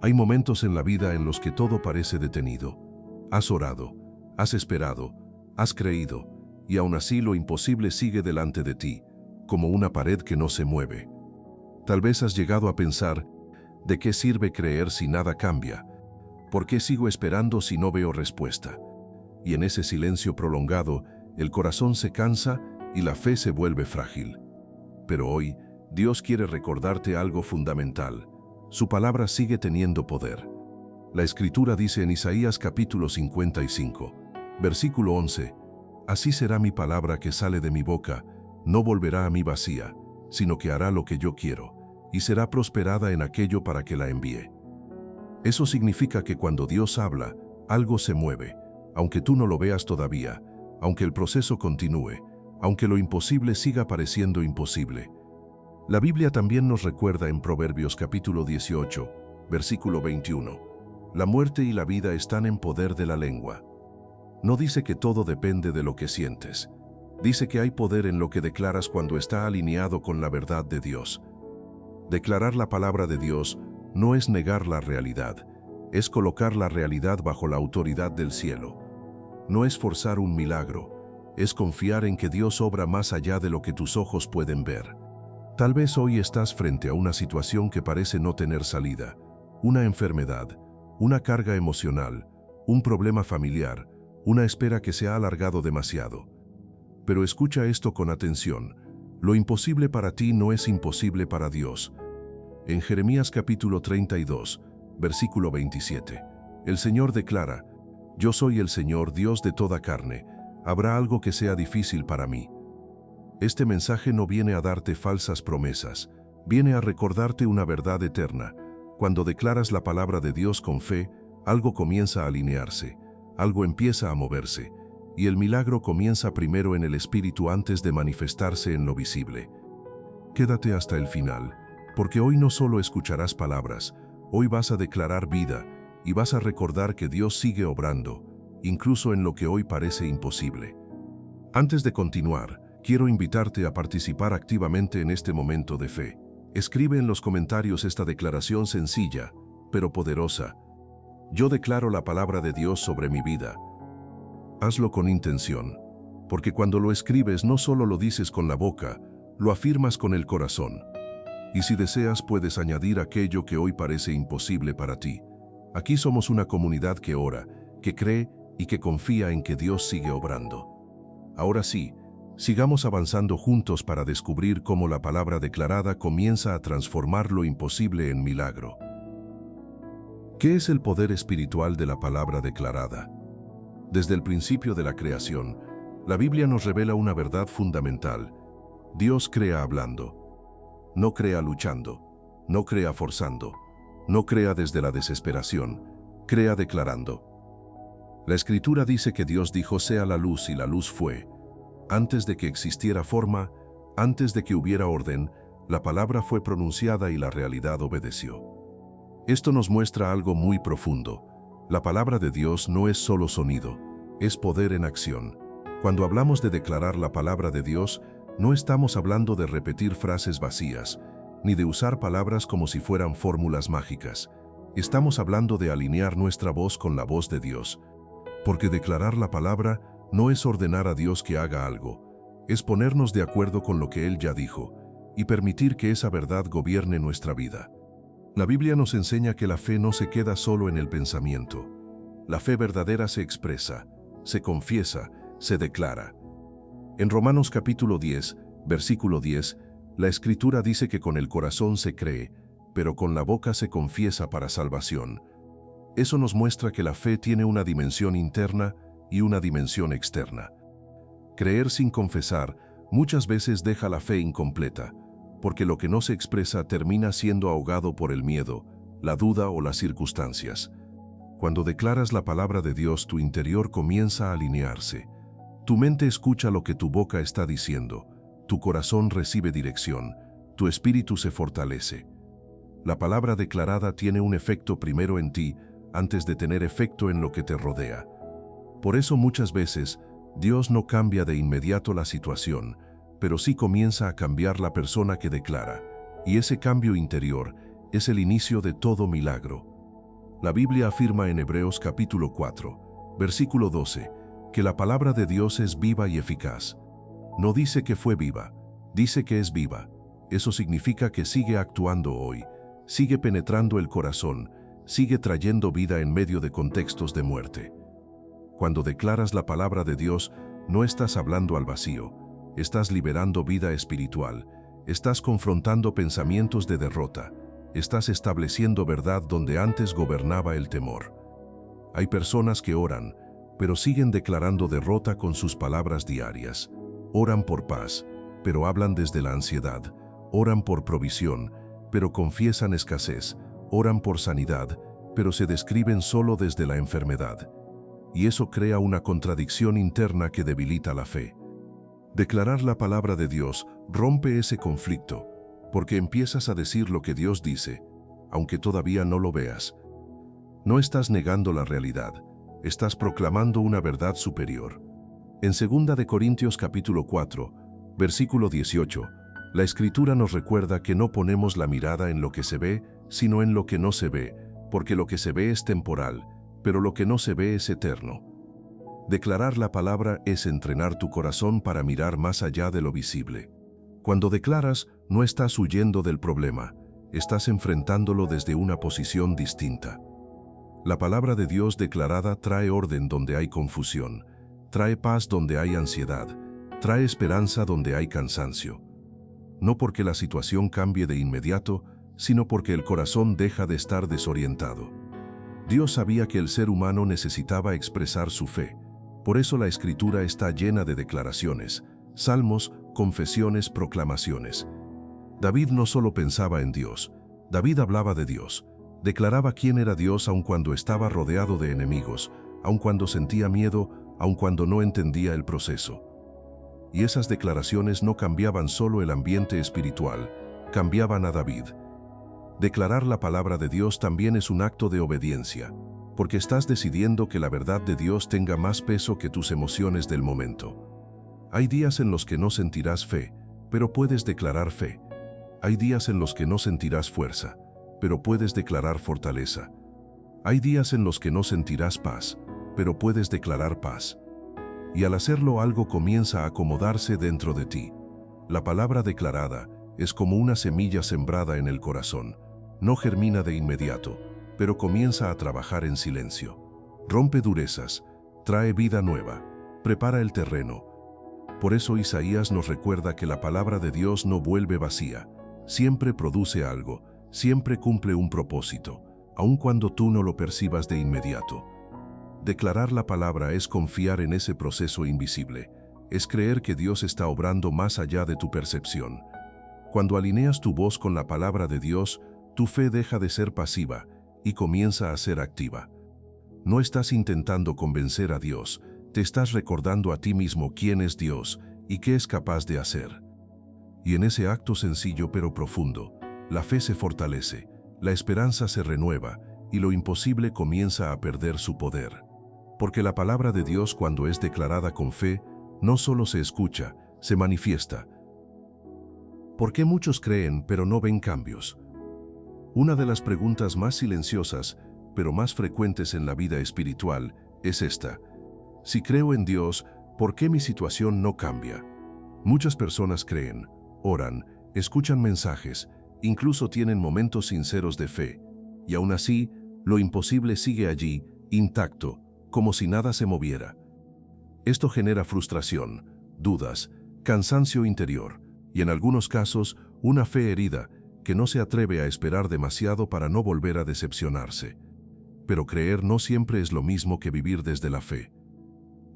Hay momentos en la vida en los que todo parece detenido. Has orado, has esperado, has creído, y aún así lo imposible sigue delante de ti, como una pared que no se mueve. Tal vez has llegado a pensar, ¿de qué sirve creer si nada cambia? ¿Por qué sigo esperando si no veo respuesta? Y en ese silencio prolongado, el corazón se cansa y la fe se vuelve frágil. Pero hoy, Dios quiere recordarte algo fundamental. Su palabra sigue teniendo poder. La Escritura dice en Isaías capítulo 55, versículo 11, «Así será mi palabra que sale de mi boca, no volverá a mí vacía, sino que hará lo que yo quiero, y será prosperada en aquello para que la envíe». Eso significa que cuando Dios habla, algo se mueve, aunque tú no lo veas todavía, aunque el proceso continúe, aunque lo imposible siga pareciendo imposible. La Biblia también nos recuerda en Proverbios capítulo 18, versículo 21, «La muerte y la vida están en poder de la lengua». No dice que todo depende de lo que sientes. Dice que hay poder en lo que declaras cuando está alineado con la verdad de Dios. Declarar la palabra de Dios no es negar la realidad, es colocar la realidad bajo la autoridad del cielo. No es forzar un milagro, es confiar en que Dios obra más allá de lo que tus ojos pueden ver. Tal vez hoy estás frente a una situación que parece no tener salida, una enfermedad, una carga emocional, un problema familiar, una espera que se ha alargado demasiado. Pero escucha esto con atención. Lo imposible para ti no es imposible para Dios. En Jeremías capítulo 32, versículo 27, el Señor declara, «Yo soy el Señor, Dios de toda carne. ¿Habrá algo que sea difícil para mí?». Este mensaje no viene a darte falsas promesas, viene a recordarte una verdad eterna. Cuando declaras la palabra de Dios con fe, algo comienza a alinearse, algo empieza a moverse, y el milagro comienza primero en el espíritu antes de manifestarse en lo visible. Quédate hasta el final, porque hoy no solo escucharás palabras, hoy vas a declarar vida, y vas a recordar que Dios sigue obrando, incluso en lo que hoy parece imposible. Antes de continuar, quiero invitarte a participar activamente en este momento de fe. Escribe en los comentarios esta declaración sencilla, pero poderosa. Yo declaro la palabra de Dios sobre mi vida. Hazlo con intención, porque cuando lo escribes no solo lo dices con la boca, lo afirmas con el corazón. Y si deseas puedes añadir aquello que hoy parece imposible para ti. Aquí somos una comunidad que ora, que cree y que confía en que Dios sigue obrando. Ahora sí, sigamos avanzando juntos para descubrir cómo la palabra declarada comienza a transformar lo imposible en milagro. ¿Qué es el poder espiritual de la palabra declarada? Desde el principio de la creación, la Biblia nos revela una verdad fundamental. Dios crea hablando. No crea luchando, no crea forzando, no crea desde la desesperación, crea declarando. La Escritura dice que Dios dijo sea la luz y la luz fue. Antes de que existiera forma, antes de que hubiera orden, la palabra fue pronunciada y la realidad obedeció. Esto nos muestra algo muy profundo. La palabra de Dios no es solo sonido, es poder en acción. Cuando hablamos de declarar la palabra de Dios, no estamos hablando de repetir frases vacías, ni de usar palabras como si fueran fórmulas mágicas. Estamos hablando de alinear nuestra voz con la voz de Dios. Porque declarar la palabra no es ordenar a Dios que haga algo, es ponernos de acuerdo con lo que Él ya dijo y permitir que esa verdad gobierne nuestra vida. La Biblia nos enseña que la fe no se queda solo en el pensamiento. La fe verdadera se expresa, se confiesa, se declara. En Romanos capítulo 10, versículo 10, la Escritura dice que con el corazón se cree, pero con la boca se confiesa para salvación. Eso nos muestra que la fe tiene una dimensión interna y una dimensión externa. Creer sin confesar muchas veces deja la fe incompleta, porque lo que no se expresa termina siendo ahogado por el miedo, la duda o las circunstancias. Cuando declaras la palabra de Dios, tu interior comienza a alinearse. Tu mente escucha lo que tu boca está diciendo, tu corazón recibe dirección, tu espíritu se fortalece. La palabra declarada tiene un efecto primero en ti, antes de tener efecto en lo que te rodea. Por eso muchas veces, Dios no cambia de inmediato la situación, pero sí comienza a cambiar la persona que declara, y ese cambio interior es el inicio de todo milagro. La Biblia afirma en Hebreos capítulo 4, versículo 12, que la palabra de Dios es viva y eficaz. No dice que fue viva, dice que es viva. Eso significa que sigue actuando hoy, sigue penetrando el corazón, sigue trayendo vida en medio de contextos de muerte. Cuando declaras la palabra de Dios, no estás hablando al vacío, estás liberando vida espiritual, estás confrontando pensamientos de derrota, estás estableciendo verdad donde antes gobernaba el temor. Hay personas que oran, pero siguen declarando derrota con sus palabras diarias. Oran por paz, pero hablan desde la ansiedad. Oran por provisión, pero confiesan escasez. Oran por sanidad, pero se describen solo desde la enfermedad. Y eso crea una contradicción interna que debilita la fe. Declarar la palabra de Dios rompe ese conflicto, porque empiezas a decir lo que Dios dice, aunque todavía no lo veas. No estás negando la realidad, estás proclamando una verdad superior. En 2 de Corintios capítulo 4, versículo 18, la Escritura nos recuerda que no ponemos la mirada en lo que se ve, sino en lo que no se ve, porque lo que se ve es temporal, pero lo que no se ve es eterno. Declarar la palabra es entrenar tu corazón para mirar más allá de lo visible. Cuando declaras, no estás huyendo del problema, estás enfrentándolo desde una posición distinta. La palabra de Dios declarada trae orden donde hay confusión, trae paz donde hay ansiedad, trae esperanza donde hay cansancio. No porque la situación cambie de inmediato, sino porque el corazón deja de estar desorientado. Dios sabía que el ser humano necesitaba expresar su fe. Por eso la Escritura está llena de declaraciones, salmos, confesiones, proclamaciones. David no solo pensaba en Dios, David hablaba de Dios, declaraba quién era Dios aun cuando estaba rodeado de enemigos, aun cuando sentía miedo, aun cuando no entendía el proceso. Y esas declaraciones no cambiaban solo el ambiente espiritual, cambiaban a David. Declarar la palabra de Dios también es un acto de obediencia, porque estás decidiendo que la verdad de Dios tenga más peso que tus emociones del momento. Hay días en los que no sentirás fe, pero puedes declarar fe. Hay días en los que no sentirás fuerza, pero puedes declarar fortaleza. Hay días en los que no sentirás paz, pero puedes declarar paz. Y al hacerlo algo comienza a acomodarse dentro de ti. La palabra declarada es como una semilla sembrada en el corazón. No germina de inmediato, pero comienza a trabajar en silencio. Rompe durezas, trae vida nueva, prepara el terreno. Por eso Isaías nos recuerda que la palabra de Dios no vuelve vacía, siempre produce algo, siempre cumple un propósito, aun cuando tú no lo percibas de inmediato. Declarar la palabra es confiar en ese proceso invisible, es creer que Dios está obrando más allá de tu percepción. Cuando alineas tu voz con la palabra de Dios, tu fe deja de ser pasiva y comienza a ser activa. No estás intentando convencer a Dios, te estás recordando a ti mismo quién es Dios y qué es capaz de hacer. Y en ese acto sencillo pero profundo, la fe se fortalece, la esperanza se renueva y lo imposible comienza a perder su poder. Porque la palabra de Dios, cuando es declarada con fe, no solo se escucha, se manifiesta. ¿Por qué muchos creen pero no ven cambios? Una de las preguntas más silenciosas, pero más frecuentes en la vida espiritual, es esta: si creo en Dios, ¿por qué mi situación no cambia? Muchas personas creen, oran, escuchan mensajes, incluso tienen momentos sinceros de fe, y aún así, lo imposible sigue allí, intacto, como si nada se moviera. Esto genera frustración, dudas, cansancio interior, y en algunos casos, una fe herida, que no se atreve a esperar demasiado para no volver a decepcionarse. Pero creer no siempre es lo mismo que vivir desde la fe.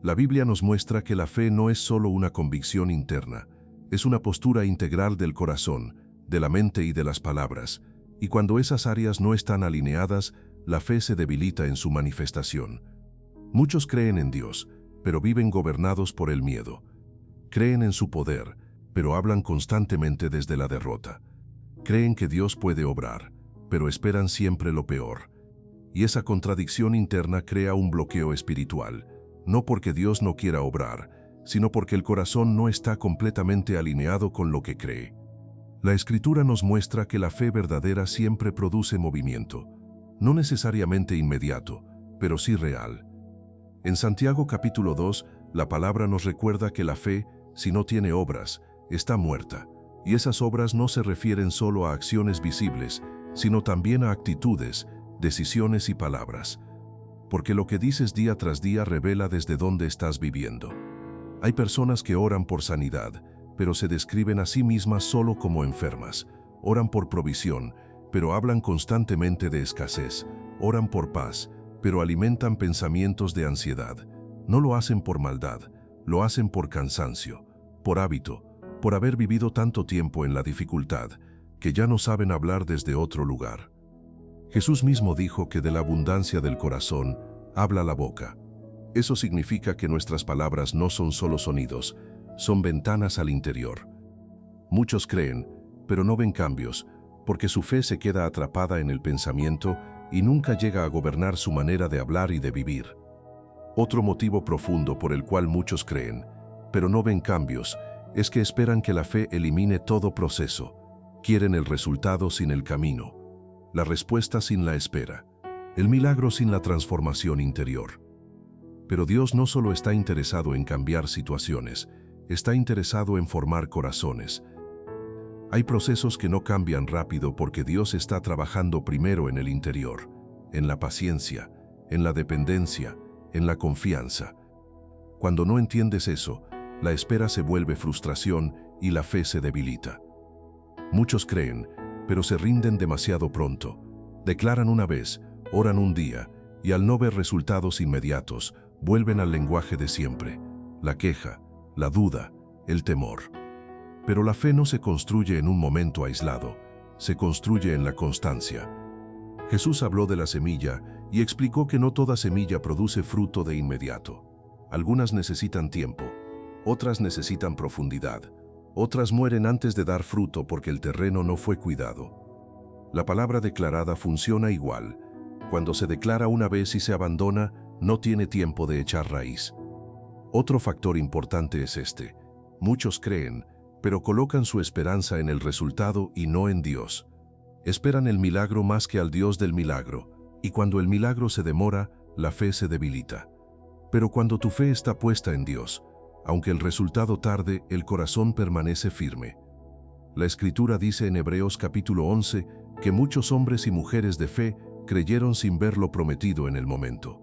La Biblia nos muestra que la fe no es solo una convicción interna, es una postura integral del corazón, de la mente y de las palabras, y cuando esas áreas no están alineadas, la fe se debilita en su manifestación. Muchos creen en Dios, pero viven gobernados por el miedo. Creen en su poder, pero hablan constantemente desde la derrota. Creen que Dios puede obrar, pero esperan siempre lo peor. Y esa contradicción interna crea un bloqueo espiritual, no porque Dios no quiera obrar, sino porque el corazón no está completamente alineado con lo que cree. La Escritura nos muestra que la fe verdadera siempre produce movimiento. no necesariamente inmediato, pero sí real. En Santiago capítulo 2, la palabra nos recuerda que la fe, si no tiene obras, está muerta, y esas obras no se refieren solo a acciones visibles, sino también a actitudes, decisiones y palabras. Porque lo que dices día tras día revela desde dónde estás viviendo. Hay personas que oran por sanidad, pero se describen a sí mismas solo como enfermas. Oran por provisión, pero hablan constantemente de escasez. Oran por paz, pero alimentan pensamientos de ansiedad. No lo hacen por maldad, lo hacen por cansancio, por hábito, por haber vivido tanto tiempo en la dificultad, que ya no saben hablar desde otro lugar. Jesús mismo dijo que de la abundancia del corazón habla la boca. Eso significa que nuestras palabras no son solo sonidos, son ventanas al interior. Muchos creen, pero no ven cambios, porque su fe se queda atrapada en el pensamiento y nunca llega a gobernar su manera de hablar y de vivir. Otro motivo profundo por el cual muchos creen, pero no ven cambios, es que esperan que la fe elimine todo proceso. Quieren el resultado sin el camino, la respuesta sin la espera, el milagro sin la transformación interior. Pero Dios no solo está interesado en cambiar situaciones, está interesado en formar corazones. Hay procesos que no cambian rápido porque Dios está trabajando primero en el interior, en la paciencia, en la dependencia, en la confianza. Cuando no entiendes eso, la espera se vuelve frustración y la fe se debilita. Muchos creen, pero se rinden demasiado pronto. Declaran una vez, oran un día, y al no ver resultados inmediatos, vuelven al lenguaje de siempre, la queja, la duda, el temor. Pero la fe no se construye en un momento aislado, se construye en la constancia. Jesús habló de la semilla y explicó que no toda semilla produce fruto de inmediato. Algunas necesitan tiempo, otras necesitan profundidad, otras mueren antes de dar fruto porque el terreno no fue cuidado. La palabra declarada funciona igual. Cuando se declara una vez y se abandona, no tiene tiempo de echar raíz. Otro factor importante es este. Muchos creen, pero colocan su esperanza en el resultado y no en Dios. Esperan el milagro más que al Dios del milagro, y cuando el milagro se demora, la fe se debilita. Pero cuando tu fe está puesta en Dios, aunque el resultado tarde, el corazón permanece firme. La Escritura dice en Hebreos capítulo 11 que muchos hombres y mujeres de fe creyeron sin ver lo prometido en el momento,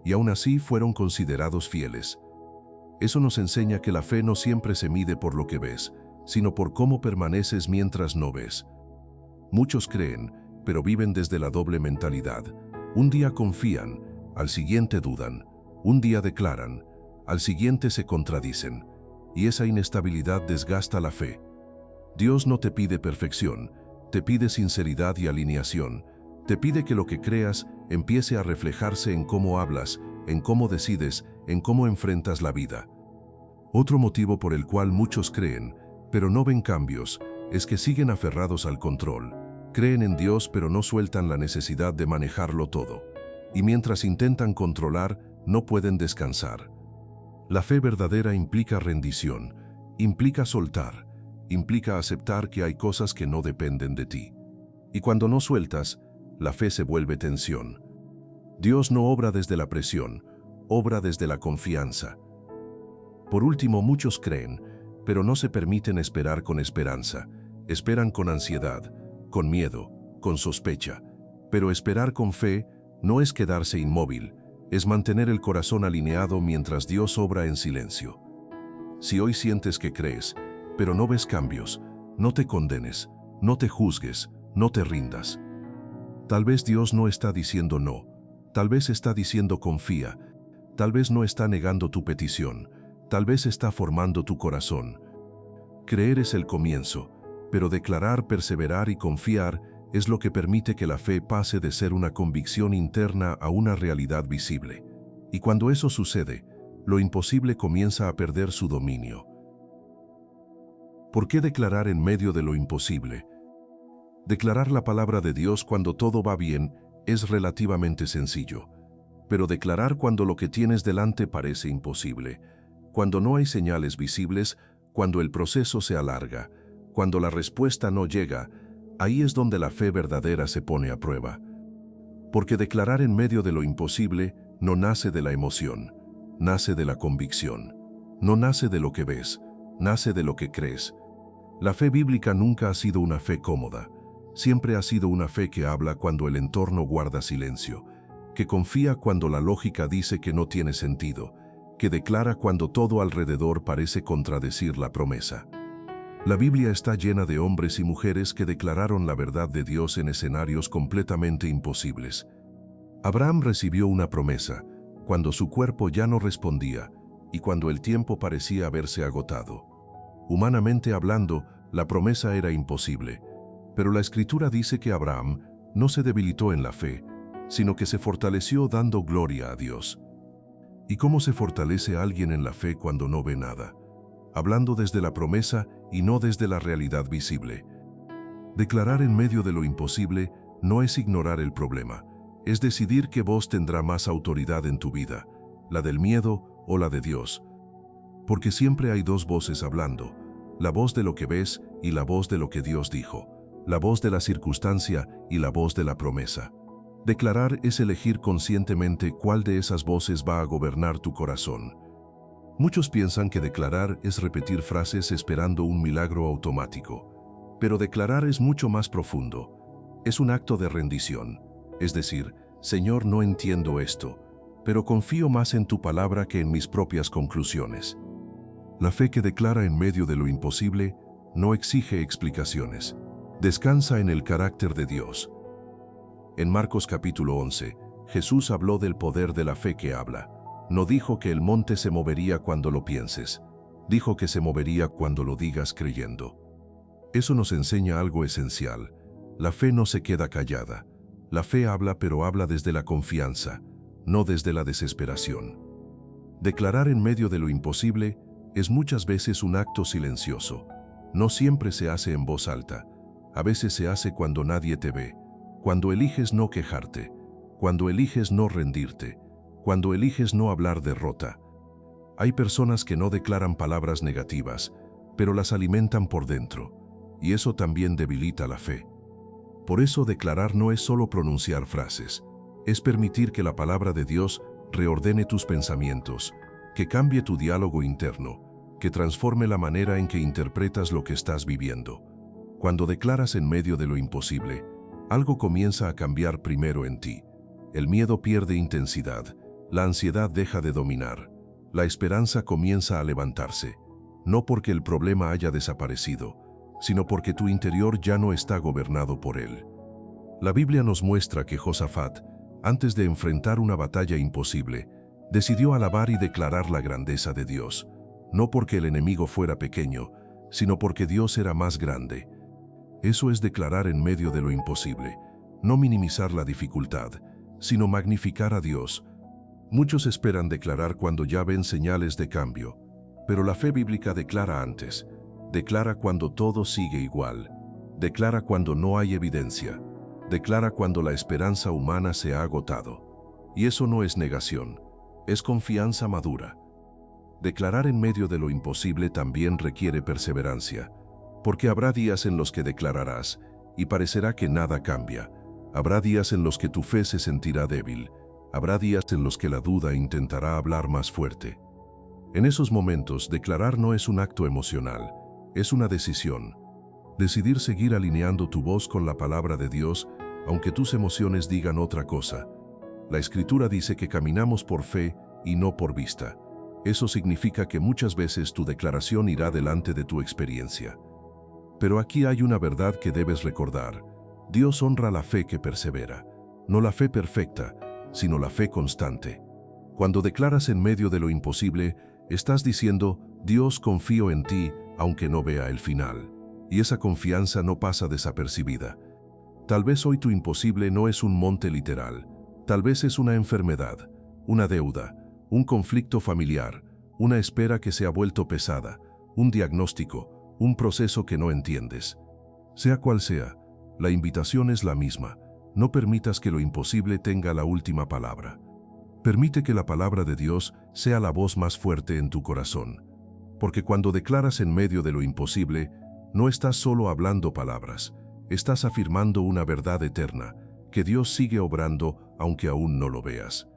y aún así fueron considerados fieles. Eso nos enseña que la fe no siempre se mide por lo que ves, sino por cómo permaneces mientras no ves. Muchos creen, pero viven desde la doble mentalidad. Un día confían, al siguiente dudan, un día declaran, al siguiente se contradicen, y esa inestabilidad desgasta la fe. Dios no te pide perfección, te pide sinceridad y alineación, te pide que lo que creas empiece a reflejarse en cómo hablas, en cómo decides, en cómo enfrentas la vida. Otro motivo por el cual muchos creen, pero no ven cambios, es que siguen aferrados al control. Creen en Dios pero no sueltan la necesidad de manejarlo todo. Y mientras intentan controlar, no pueden descansar. La fe verdadera implica rendición, implica soltar, implica aceptar que hay cosas que no dependen de ti. Y cuando no sueltas, la fe se vuelve tensión. Dios no obra desde la presión, obra desde la confianza. Por último, muchos creen, pero no se permiten esperar con esperanza. Esperan con ansiedad, con miedo, con sospecha. Pero esperar con fe no es quedarse inmóvil, es mantener el corazón alineado mientras Dios obra en silencio. Si hoy sientes que crees, pero no ves cambios, no te condenes, no te juzgues, no te rindas. Tal vez Dios no está diciendo no, tal vez está diciendo confía, tal vez no está negando tu petición, tal vez está formando tu corazón. Creer es el comienzo, pero declarar, perseverar y confiar es lo que permite que la fe pase de ser una convicción interna a una realidad visible. Y cuando eso sucede, lo imposible comienza a perder su dominio. ¿Por qué declarar en medio de lo imposible? Declarar la palabra de Dios cuando todo va bien es relativamente sencillo, pero declarar cuando lo que tienes delante parece imposible, cuando no hay señales visibles, cuando el proceso se alarga, cuando la respuesta no llega, ahí es donde la fe verdadera se pone a prueba. Porque declarar en medio de lo imposible no nace de la emoción, nace de la convicción. No nace de lo que ves, nace de lo que crees. La fe bíblica nunca ha sido una fe cómoda. Siempre ha sido una fe que habla cuando el entorno guarda silencio, que confía cuando la lógica dice que no tiene sentido, que declara cuando todo alrededor parece contradecir la promesa. La Biblia está llena de hombres y mujeres que declararon la verdad de Dios en escenarios completamente imposibles. Abraham recibió una promesa cuando su cuerpo ya no respondía y cuando el tiempo parecía haberse agotado. Humanamente hablando, la promesa era imposible, pero la Escritura dice que Abraham no se debilitó en la fe, sino que se fortaleció dando gloria a Dios. ¿Y cómo se fortalece alguien en la fe cuando no ve nada? Hablando desde la promesa y no desde la realidad visible. Declarar en medio de lo imposible no es ignorar el problema, es decidir qué voz tendrá más autoridad en tu vida, la del miedo o la de Dios. Porque siempre hay dos voces hablando, la voz de lo que ves y la voz de lo que Dios dijo, la voz de la circunstancia y la voz de la promesa. Declarar es elegir conscientemente cuál de esas voces va a gobernar tu corazón. Muchos piensan que declarar es repetir frases esperando un milagro automático, pero declarar es mucho más profundo. Es un acto de rendición, es decir, Señor, no entiendo esto, pero confío más en tu palabra que en mis propias conclusiones. La fe que declara en medio de lo imposible no exige explicaciones. Descansa en el carácter de Dios. En Marcos capítulo 11, Jesús habló del poder de la fe que habla. No dijo que el monte se movería cuando lo pienses. Dijo que se movería cuando lo digas creyendo. Eso nos enseña algo esencial. La fe no se queda callada. La fe habla, pero habla desde la confianza, no desde la desesperación. Declarar en medio de lo imposible es muchas veces un acto silencioso. No siempre se hace en voz alta. A veces se hace cuando nadie te ve, cuando eliges no quejarte, cuando eliges no rendirte, cuando eliges no hablar derrota. Hay personas que no declaran palabras negativas, pero las alimentan por dentro, y eso también debilita la fe. Por eso declarar no es solo pronunciar frases, es permitir que la palabra de Dios reordene tus pensamientos, que cambie tu diálogo interno, que transforme la manera en que interpretas lo que estás viviendo. Cuando declaras en medio de lo imposible, algo comienza a cambiar primero en ti. El miedo pierde intensidad, la ansiedad deja de dominar, la esperanza comienza a levantarse, no porque el problema haya desaparecido, sino porque tu interior ya no está gobernado por él. La Biblia nos muestra que Josafat, antes de enfrentar una batalla imposible, decidió alabar y declarar la grandeza de Dios, no porque el enemigo fuera pequeño, sino porque Dios era más grande. Eso es declarar en medio de lo imposible, no minimizar la dificultad, sino magnificar a Dios. Muchos esperan declarar cuando ya ven señales de cambio, pero la fe bíblica declara antes. Declara cuando todo sigue igual. Declara cuando no hay evidencia. Declara cuando la esperanza humana se ha agotado. Y eso no es negación, es confianza madura. Declarar en medio de lo imposible también requiere perseverancia, porque habrá días en los que declararás y parecerá que nada cambia. Habrá días en los que tu fe se sentirá débil. Habrá días en los que la duda intentará hablar más fuerte. En esos momentos, declarar no es un acto emocional, es una decisión. Decidir seguir alineando tu voz con la palabra de Dios, aunque tus emociones digan otra cosa. La Escritura dice que caminamos por fe y no por vista. Eso significa que muchas veces tu declaración irá delante de tu experiencia. Pero aquí hay una verdad que debes recordar. Dios honra la fe que persevera, no la fe perfecta, sino la fe constante. Cuando declaras en medio de lo imposible, estás diciendo, Dios, confío en ti, aunque no vea el final. Y esa confianza no pasa desapercibida. Tal vez hoy tu imposible no es un monte literal. Tal vez es una enfermedad, una deuda, un conflicto familiar, una espera que se ha vuelto pesada, un diagnóstico, un proceso que no entiendes. Sea cual sea, la invitación es la misma. No permitas que lo imposible tenga la última palabra. Permite que la palabra de Dios sea la voz más fuerte en tu corazón. Porque cuando declaras en medio de lo imposible, no estás solo hablando palabras, estás afirmando una verdad eterna, que Dios sigue obrando aunque aún no lo veas.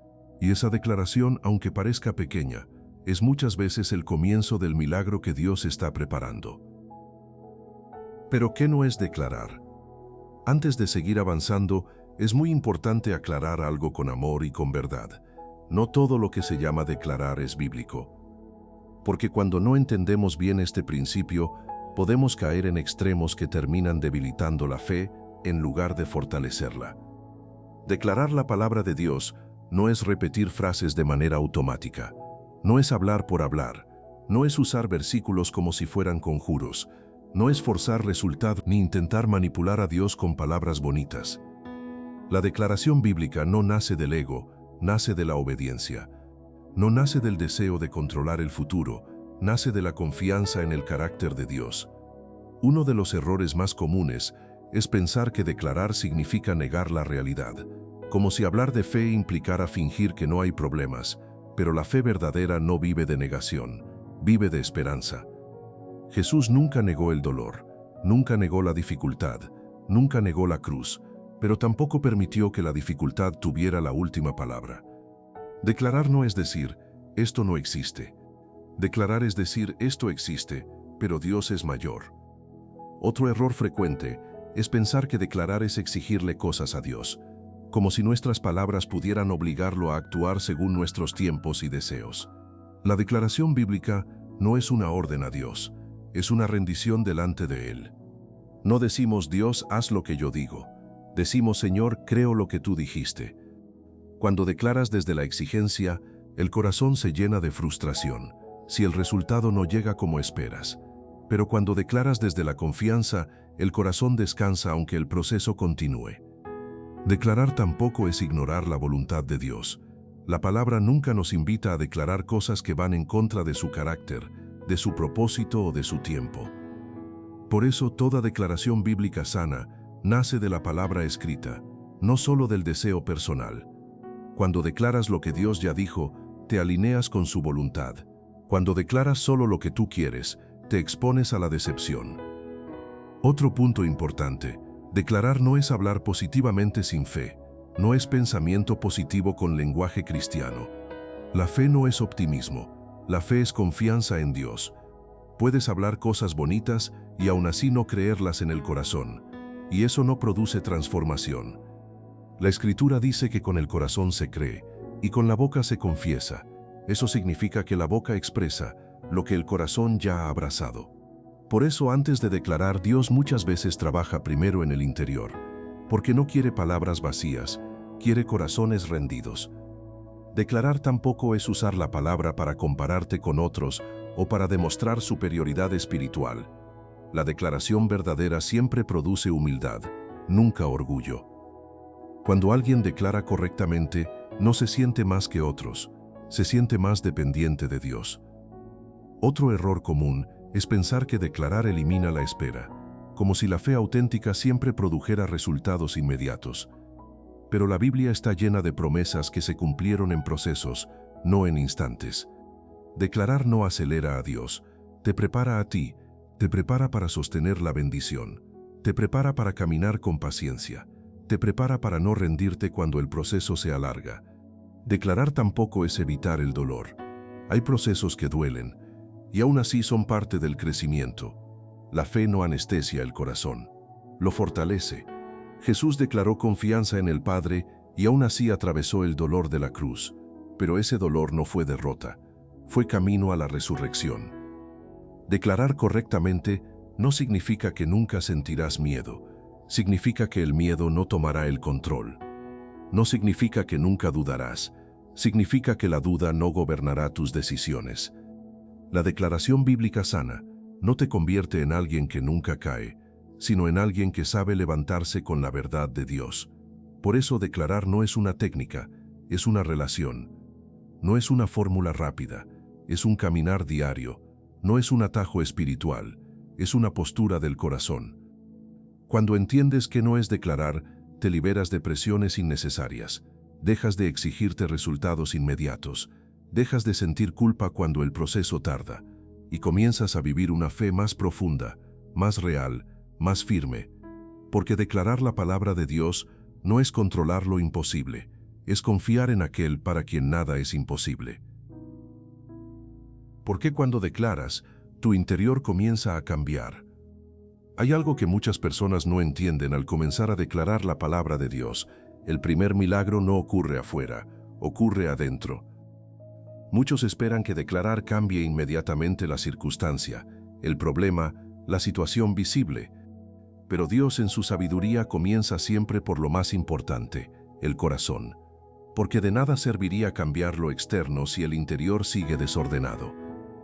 Y esa declaración, aunque parezca pequeña, es muchas veces el comienzo del milagro que Dios está preparando. Pero ¿qué no es declarar? Antes de seguir avanzando, es muy importante aclarar algo con amor y con verdad. No todo lo que se llama declarar es bíblico. Porque cuando no entendemos bien este principio, podemos caer en extremos que terminan debilitando la fe en lugar de fortalecerla. Declarar la palabra de Dios no es repetir frases de manera automática, no es hablar por hablar, no es usar versículos como si fueran conjuros, no es forzar resultados ni intentar manipular a Dios con palabras bonitas. La declaración bíblica no nace del ego, nace de la obediencia. No nace del deseo de controlar el futuro, nace de la confianza en el carácter de Dios. Uno de los errores más comunes es pensar que declarar significa negar la realidad, como si hablar de fe implicara fingir que no hay problemas, pero la fe verdadera no vive de negación, vive de esperanza. Jesús nunca negó el dolor, nunca negó la dificultad, nunca negó la cruz, pero tampoco permitió que la dificultad tuviera la última palabra. Declarar no es decir, esto no existe. Declarar es decir, esto existe, pero Dios es mayor. Otro error frecuente es pensar que declarar es exigirle cosas a Dios, como si nuestras palabras pudieran obligarlo a actuar según nuestros tiempos y deseos. La declaración bíblica no es una orden a Dios, es una rendición delante de Él. No decimos, Dios, haz lo que yo digo. Decimos, Señor, creo lo que tú dijiste. Cuando declaras desde la exigencia, el corazón se llena de frustración, si el resultado no llega como esperas. Pero cuando declaras desde la confianza, el corazón descansa aunque el proceso continúe. Declarar tampoco es ignorar la voluntad de Dios. La palabra nunca nos invita a declarar cosas que van en contra de su carácter, de su propósito o de su tiempo. Por eso toda declaración bíblica sana nace de la palabra escrita, no solo del deseo personal. Cuando declaras lo que Dios ya dijo, te alineas con su voluntad. Cuando declaras solo lo que tú quieres, te expones a la decepción. Otro punto importante, declarar no es hablar positivamente sin fe, no es pensamiento positivo con lenguaje cristiano. La fe no es optimismo, la fe es confianza en Dios. Puedes hablar cosas bonitas y aún así no creerlas en el corazón, y eso no produce transformación. La Escritura dice que con el corazón se cree y con la boca se confiesa. Eso significa que la boca expresa lo que el corazón ya ha abrazado. Por eso antes de declarar, Dios muchas veces trabaja primero en el interior, porque no quiere palabras vacías, quiere corazones rendidos. Declarar tampoco es usar la palabra para compararte con otros o para demostrar superioridad espiritual. La declaración verdadera siempre produce humildad, nunca orgullo. Cuando alguien declara correctamente, no se siente más que otros, se siente más dependiente de Dios. Otro error común es pensar que declarar elimina la espera, como si la fe auténtica siempre produjera resultados inmediatos. Pero la Biblia está llena de promesas que se cumplieron en procesos, no en instantes. Declarar no acelera a Dios, te prepara a ti, te prepara para sostener la bendición, te prepara para caminar con paciencia, te prepara para no rendirte cuando el proceso se alarga. Declarar tampoco es evitar el dolor. Hay procesos que duelen, y aún así son parte del crecimiento. La fe no anestesia el corazón, lo fortalece. Jesús declaró confianza en el Padre y aún así atravesó el dolor de la cruz, pero ese dolor no fue derrota, fue camino a la resurrección. Declarar correctamente no significa que nunca sentirás miedo, significa que el miedo no tomará el control. No significa que nunca dudarás, significa que la duda no gobernará tus decisiones. La declaración bíblica sana no te convierte en alguien que nunca cae, sino en alguien que sabe levantarse con la verdad de Dios. Por eso declarar no es una técnica, es una relación. No es una fórmula rápida, es un caminar diario, no es un atajo espiritual, es una postura del corazón. Cuando entiendes que no es declarar, te liberas de presiones innecesarias, dejas de exigirte resultados inmediatos, dejas de sentir culpa cuando el proceso tarda, y comienzas a vivir una fe más profunda, más real, más firme, porque declarar la palabra de Dios no es controlar lo imposible, es confiar en aquel para quien nada es imposible. Porque cuando declaras, tu interior comienza a cambiar. Hay algo que muchas personas no entienden al comenzar a declarar la palabra de Dios. El primer milagro no ocurre afuera, ocurre adentro. Muchos esperan que declarar cambie inmediatamente la circunstancia, el problema, la situación visible. Pero Dios en su sabiduría comienza siempre por lo más importante, el corazón. Porque de nada serviría cambiar lo externo si el interior sigue desordenado.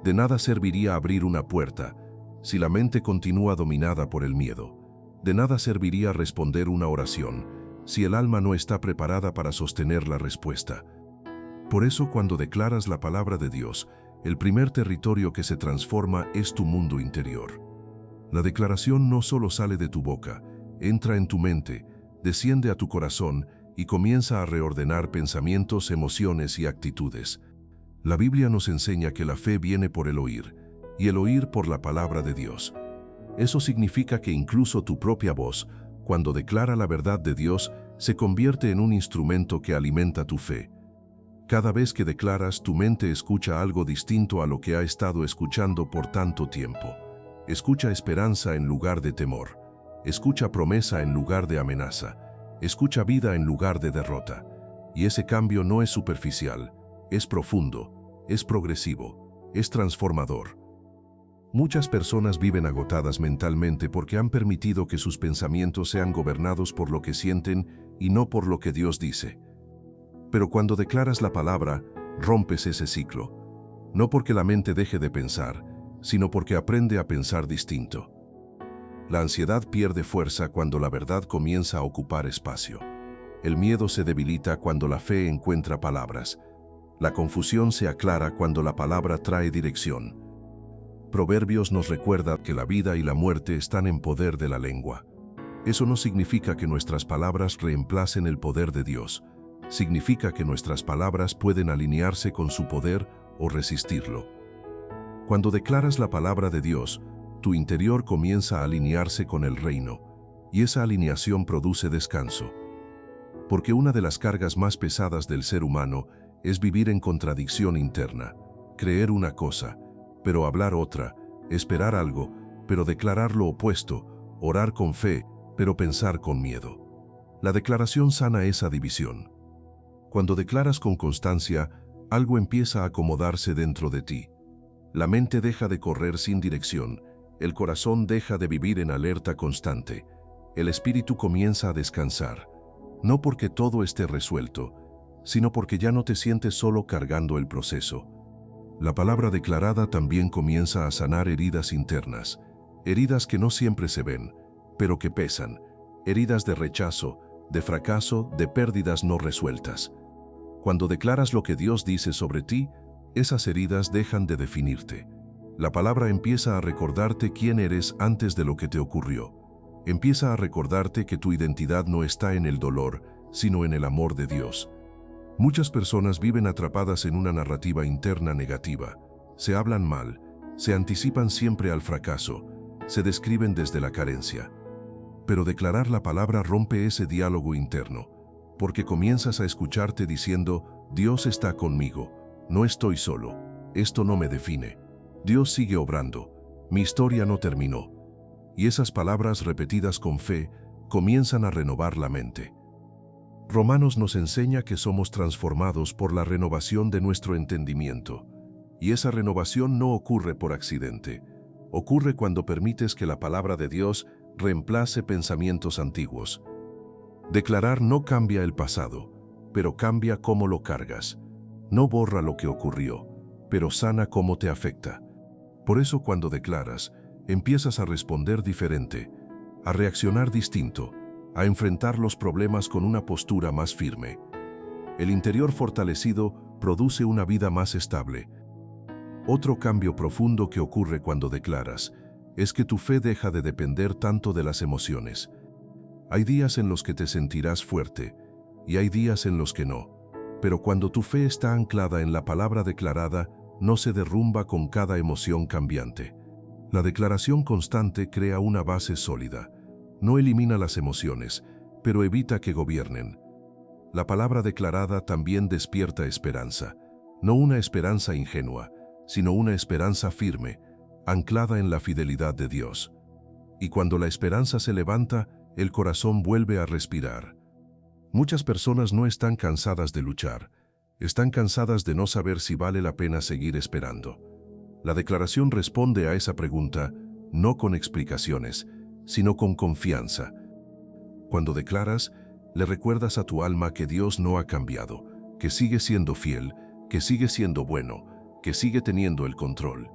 De nada serviría abrir una puerta si la mente continúa dominada por el miedo. De nada serviría responder una oración si el alma no está preparada para sostener la respuesta. Por eso, cuando declaras la palabra de Dios, el primer territorio que se transforma es tu mundo interior. La declaración no solo sale de tu boca, entra en tu mente, desciende a tu corazón y comienza a reordenar pensamientos, emociones y actitudes. La Biblia nos enseña que la fe viene por el oír, y el oír por la palabra de Dios. Eso significa que incluso tu propia voz, cuando declara la verdad de Dios, se convierte en un instrumento que alimenta tu fe. Cada vez que declaras, tu mente escucha algo distinto a lo que ha estado escuchando por tanto tiempo. Escucha esperanza en lugar de temor. Escucha promesa en lugar de amenaza. Escucha vida en lugar de derrota. Y ese cambio no es superficial, es profundo, es progresivo, es transformador. Muchas personas viven agotadas mentalmente porque han permitido que sus pensamientos sean gobernados por lo que sienten y no por lo que Dios dice. Pero cuando declaras la palabra, rompes ese ciclo. No porque la mente deje de pensar, sino porque aprende a pensar distinto. La ansiedad pierde fuerza cuando la verdad comienza a ocupar espacio. El miedo se debilita cuando la fe encuentra palabras. La confusión se aclara cuando la palabra trae dirección. Proverbios nos recuerda que la vida y la muerte están en poder de la lengua. Eso no significa que nuestras palabras reemplacen el poder de Dios. Significa que nuestras palabras pueden alinearse con su poder o resistirlo. Cuando declaras la palabra de Dios, tu interior comienza a alinearse con el reino, y esa alineación produce descanso. Porque una de las cargas más pesadas del ser humano es vivir en contradicción interna, creer una cosa, pero hablar otra, esperar algo, pero declarar lo opuesto, orar con fe, pero pensar con miedo. La declaración sana esa división. Cuando declaras con constancia, algo empieza a acomodarse dentro de ti. La mente deja de correr sin dirección, el corazón deja de vivir en alerta constante, el espíritu comienza a descansar, no porque todo esté resuelto, sino porque ya no te sientes solo cargando el proceso. La palabra declarada también comienza a sanar heridas internas, heridas que no siempre se ven, pero que pesan, heridas de rechazo, de fracaso, de pérdidas no resueltas. Cuando declaras lo que Dios dice sobre ti, esas heridas dejan de definirte. La palabra empieza a recordarte quién eres antes de lo que te ocurrió. Empieza a recordarte que tu identidad no está en el dolor, sino en el amor de Dios. Muchas personas viven atrapadas en una narrativa interna negativa. Se hablan mal, se anticipan siempre al fracaso, se describen desde la carencia. Pero declarar la palabra rompe ese diálogo interno, porque comienzas a escucharte diciendo, Dios está conmigo, no estoy solo, esto no me define. Dios sigue obrando, mi historia no terminó. Y esas palabras repetidas con fe comienzan a renovar la mente. Romanos nos enseña que somos transformados por la renovación de nuestro entendimiento. Y esa renovación no ocurre por accidente. Ocurre cuando permites que la palabra de Dios reemplace pensamientos antiguos. Declarar no cambia el pasado, pero cambia cómo lo cargas. No borra lo que ocurrió, pero sana cómo te afecta. Por eso cuando declaras, empiezas a responder diferente, a reaccionar distinto, a enfrentar los problemas con una postura más firme. El interior fortalecido produce una vida más estable. Otro cambio profundo que ocurre cuando declaras es que tu fe deja de depender tanto de las emociones. Hay días en los que te sentirás fuerte y hay días en los que no. Pero cuando tu fe está anclada en la palabra declarada, no se derrumba con cada emoción cambiante. La declaración constante crea una base sólida. No elimina las emociones, pero evita que gobiernen. La palabra declarada también despierta esperanza, no una esperanza ingenua, sino una esperanza firme, anclada en la fidelidad de Dios. Y cuando la esperanza se levanta, el corazón vuelve a respirar. Muchas personas no están cansadas de luchar, están cansadas de no saber si vale la pena seguir esperando. La declaración responde a esa pregunta, no con explicaciones, sino con confianza. Cuando declaras, le recuerdas a tu alma que Dios no ha cambiado, que sigue siendo fiel, que sigue siendo bueno, que sigue teniendo el control.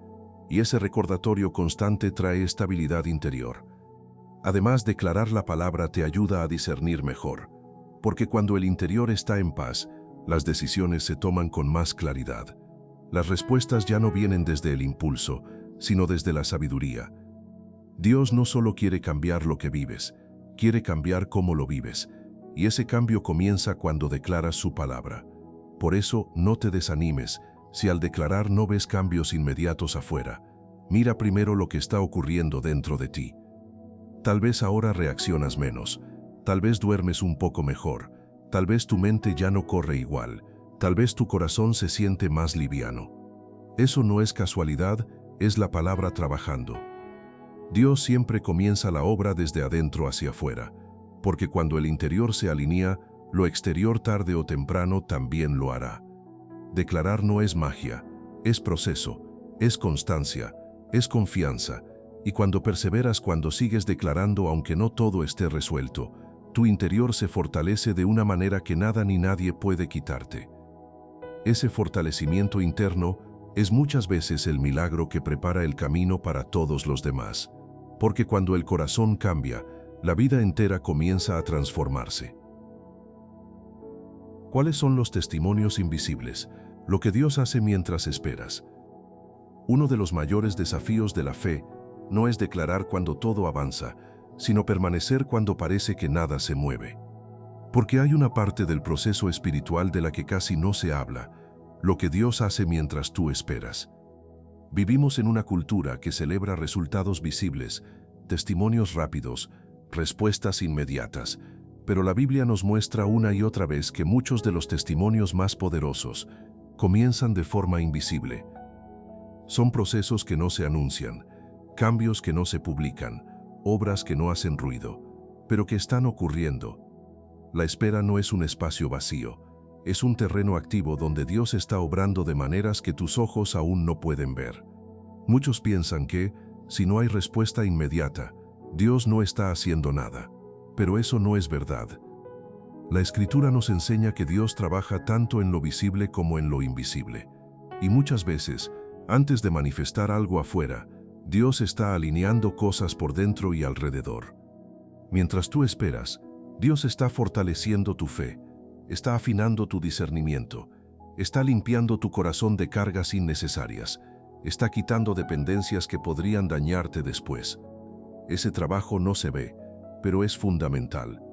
Y ese recordatorio constante trae estabilidad interior. Además, declarar la palabra te ayuda a discernir mejor, porque cuando el interior está en paz, las decisiones se toman con más claridad. Las respuestas ya no vienen desde el impulso, sino desde la sabiduría. Dios no solo quiere cambiar lo que vives, quiere cambiar cómo lo vives, y ese cambio comienza cuando declaras su palabra. Por eso, no te desanimes si al declarar no ves cambios inmediatos afuera. Mira primero lo que está ocurriendo dentro de ti. Tal vez ahora reaccionas menos, tal vez duermes un poco mejor, tal vez tu mente ya no corre igual, tal vez tu corazón se siente más liviano. Eso no es casualidad, es la palabra trabajando. Dios siempre comienza la obra desde adentro hacia afuera, porque cuando el interior se alinea, lo exterior tarde o temprano también lo hará. Declarar no es magia, es proceso, es constancia, es confianza, y cuando perseveras, cuando sigues declarando aunque no todo esté resuelto, tu interior se fortalece de una manera que nada ni nadie puede quitarte. Ese fortalecimiento interno es muchas veces el milagro que prepara el camino para todos los demás, porque cuando el corazón cambia, la vida entera comienza a transformarse. ¿Cuáles son los testimonios invisibles? Lo que Dios hace mientras esperas. Uno de los mayores desafíos de la fe no es declarar cuando todo avanza, sino permanecer cuando parece que nada se mueve. Porque hay una parte del proceso espiritual de la que casi no se habla, lo que Dios hace mientras tú esperas. Vivimos en una cultura que celebra resultados visibles, testimonios rápidos, respuestas inmediatas, pero la Biblia nos muestra una y otra vez que muchos de los testimonios más poderosos comienzan de forma invisible. Son procesos que no se anuncian, cambios que no se publican, obras que no hacen ruido, pero que están ocurriendo. La espera no es un espacio vacío, es un terreno activo donde Dios está obrando de maneras que tus ojos aún no pueden ver. Muchos piensan que, si no hay respuesta inmediata, Dios no está haciendo nada, pero eso no es verdad. La Escritura nos enseña que Dios trabaja tanto en lo visible como en lo invisible. Y muchas veces, antes de manifestar algo afuera, Dios está alineando cosas por dentro y alrededor. Mientras tú esperas, Dios está fortaleciendo tu fe, está afinando tu discernimiento, está limpiando tu corazón de cargas innecesarias, está quitando dependencias que podrían dañarte después. Ese trabajo no se ve, pero es fundamental.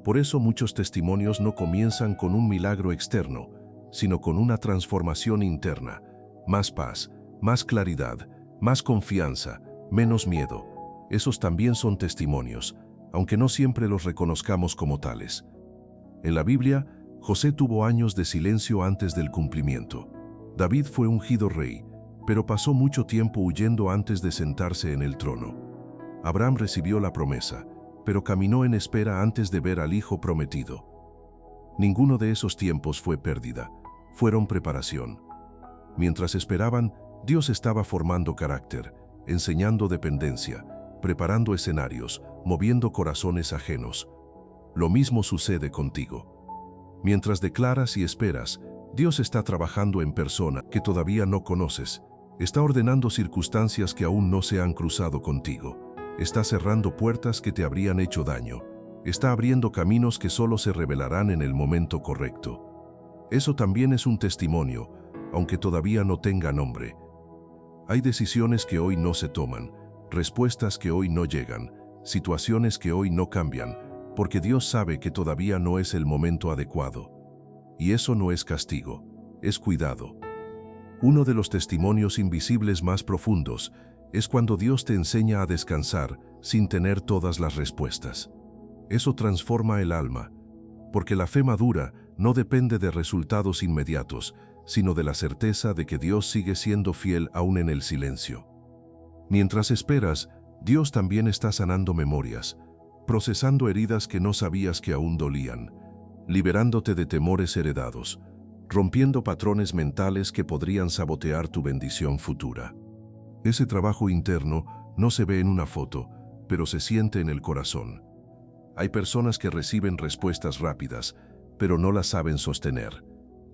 Por eso muchos testimonios no comienzan con un milagro externo, sino con una transformación interna, más paz, más claridad, más confianza, menos miedo. Esos también son testimonios, aunque no siempre los reconozcamos como tales. En la Biblia, José tuvo años de silencio antes del cumplimiento. David fue ungido rey, pero pasó mucho tiempo huyendo antes de sentarse en el trono. Abraham recibió la promesa, pero caminó en espera antes de ver al hijo prometido. Ninguno de esos tiempos fue pérdida, fueron preparación. Mientras esperaban, Dios estaba formando carácter, enseñando dependencia, preparando escenarios, moviendo corazones ajenos. Lo mismo sucede contigo. Mientras declaras y esperas, Dios está trabajando en persona que todavía no conoces. Está ordenando circunstancias que aún no se han cruzado contigo. Está cerrando puertas que te habrían hecho daño. Está abriendo caminos que solo se revelarán en el momento correcto. Eso también es un testimonio, aunque todavía no tenga nombre. Hay decisiones que hoy no se toman, respuestas que hoy no llegan, situaciones que hoy no cambian, porque Dios sabe que todavía no es el momento adecuado. Y eso no es castigo, es cuidado. Uno de los testimonios invisibles más profundos es cuando Dios te enseña a descansar sin tener todas las respuestas. Eso transforma el alma, porque la fe madura no depende de resultados inmediatos, sino de la certeza de que Dios sigue siendo fiel aún en el silencio. Mientras esperas, Dios también está sanando memorias, procesando heridas que no sabías que aún dolían, liberándote de temores heredados, rompiendo patrones mentales que podrían sabotear tu bendición futura. Ese trabajo interno no se ve en una foto, pero se siente en el corazón. Hay personas que reciben respuestas rápidas, pero no las saben sostener.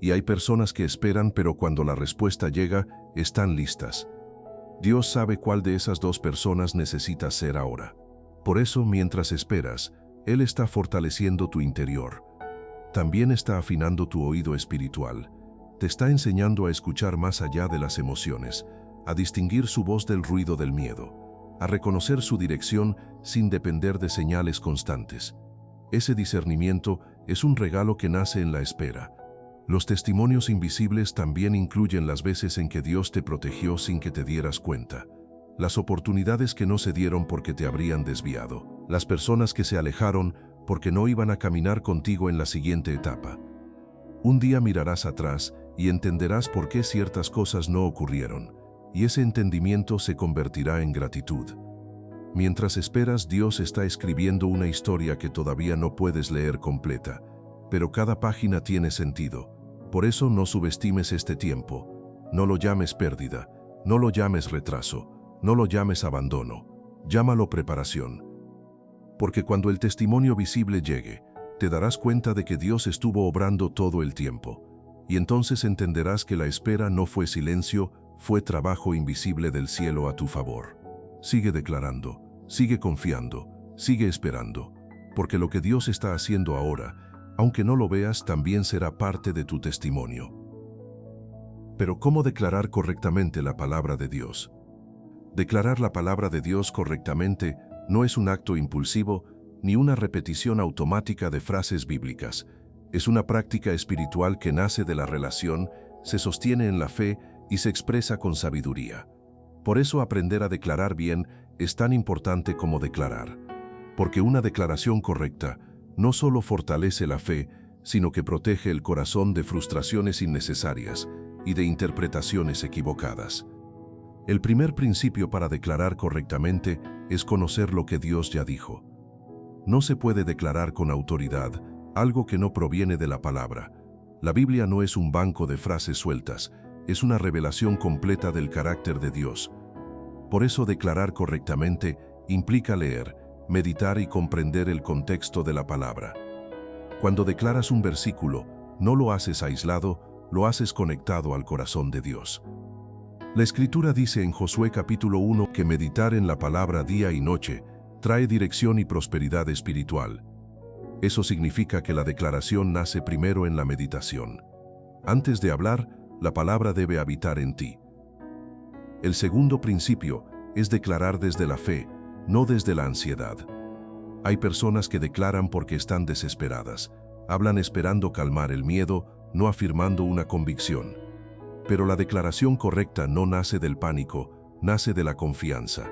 Y hay personas que esperan, pero cuando la respuesta llega, están listas. Dios sabe cuál de esas dos personas necesitas ser ahora. Por eso, mientras esperas, Él está fortaleciendo tu interior. También está afinando tu oído espiritual. Te está enseñando a escuchar más allá de las emociones, a distinguir su voz del ruido del miedo, a reconocer su dirección sin depender de señales constantes. Ese discernimiento es un regalo que nace en la espera. Los testimonios invisibles también incluyen las veces en que Dios te protegió sin que te dieras cuenta, las oportunidades que no se dieron porque te habrían desviado, las personas que se alejaron porque no iban a caminar contigo en la siguiente etapa. Un día mirarás atrás y entenderás por qué ciertas cosas no ocurrieron, y ese entendimiento se convertirá en gratitud. Mientras esperas, Dios está escribiendo una historia que todavía no puedes leer completa, pero cada página tiene sentido. Por eso no subestimes este tiempo. No lo llames pérdida, no lo llames retraso, no lo llames abandono, llámalo preparación. Porque cuando el testimonio visible llegue, te darás cuenta de que Dios estuvo obrando todo el tiempo, y entonces entenderás que la espera no fue silencio, fue trabajo invisible del cielo a tu favor. Sigue declarando, sigue confiando, sigue esperando, porque lo que Dios está haciendo ahora, aunque no lo veas, también será parte de tu testimonio. Pero ¿cómo declarar correctamente la palabra de Dios? Declarar la palabra de Dios correctamente no es un acto impulsivo ni una repetición automática de frases bíblicas. Es una práctica espiritual que nace de la relación, se sostiene en la fe y se expresa con sabiduría. Por eso aprender a declarar bien es tan importante como declarar. Porque una declaración correcta no solo fortalece la fe, sino que protege el corazón de frustraciones innecesarias y de interpretaciones equivocadas. El primer principio para declarar correctamente es conocer lo que Dios ya dijo. No se puede declarar con autoridad algo que no proviene de la palabra. La Biblia no es un banco de frases sueltas, es una revelación completa del carácter de Dios. Por eso declarar correctamente implica leer, meditar y comprender el contexto de la palabra. Cuando declaras un versículo, no lo haces aislado, lo haces conectado al corazón de Dios. La Escritura dice en Josué capítulo 1 que meditar en la palabra día y noche trae dirección y prosperidad espiritual. Eso significa que la declaración nace primero en la meditación. Antes de hablar, la palabra debe habitar en ti. El segundo principio es declarar desde la fe, no desde la ansiedad. Hay personas que declaran porque están desesperadas, hablan esperando calmar el miedo, no afirmando una convicción. Pero la declaración correcta no nace del pánico, nace de la confianza.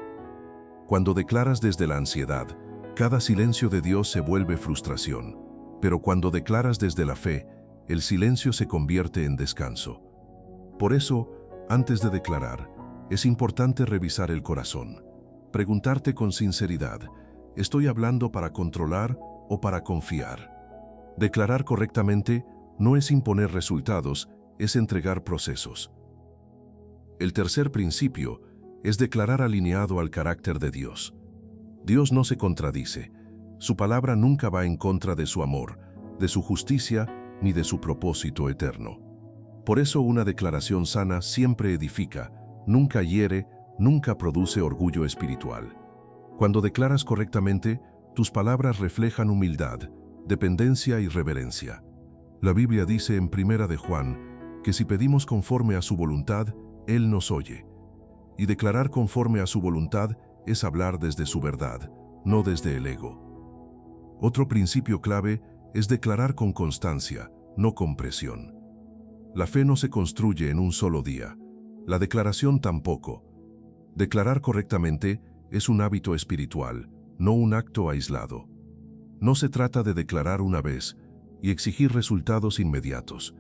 Cuando declaras desde la ansiedad, cada silencio de Dios se vuelve frustración. Pero cuando declaras desde la fe, el silencio se convierte en descanso. Por eso, antes de declarar, es importante revisar el corazón. Preguntarte con sinceridad, ¿estoy hablando para controlar o para confiar? Declarar correctamente no es imponer resultados, es entregar procesos. El tercer principio es declarar alineado al carácter de Dios. Dios no se contradice. Su palabra nunca va en contra de su amor, de su justicia ni de su propósito eterno. Por eso una declaración sana siempre edifica, nunca hiere, nunca produce orgullo espiritual. Cuando declaras correctamente, tus palabras reflejan humildad, dependencia y reverencia. La Biblia dice en 1 de Juan que si pedimos conforme a su voluntad, Él nos oye. Y declarar conforme a su voluntad es hablar desde su verdad, no desde el ego. Otro principio clave es declarar con constancia, no con presión. La fe no se construye en un solo día, la declaración tampoco. Declarar correctamente es un hábito espiritual, no un acto aislado. No se trata de declarar una vez y exigir resultados inmediatos.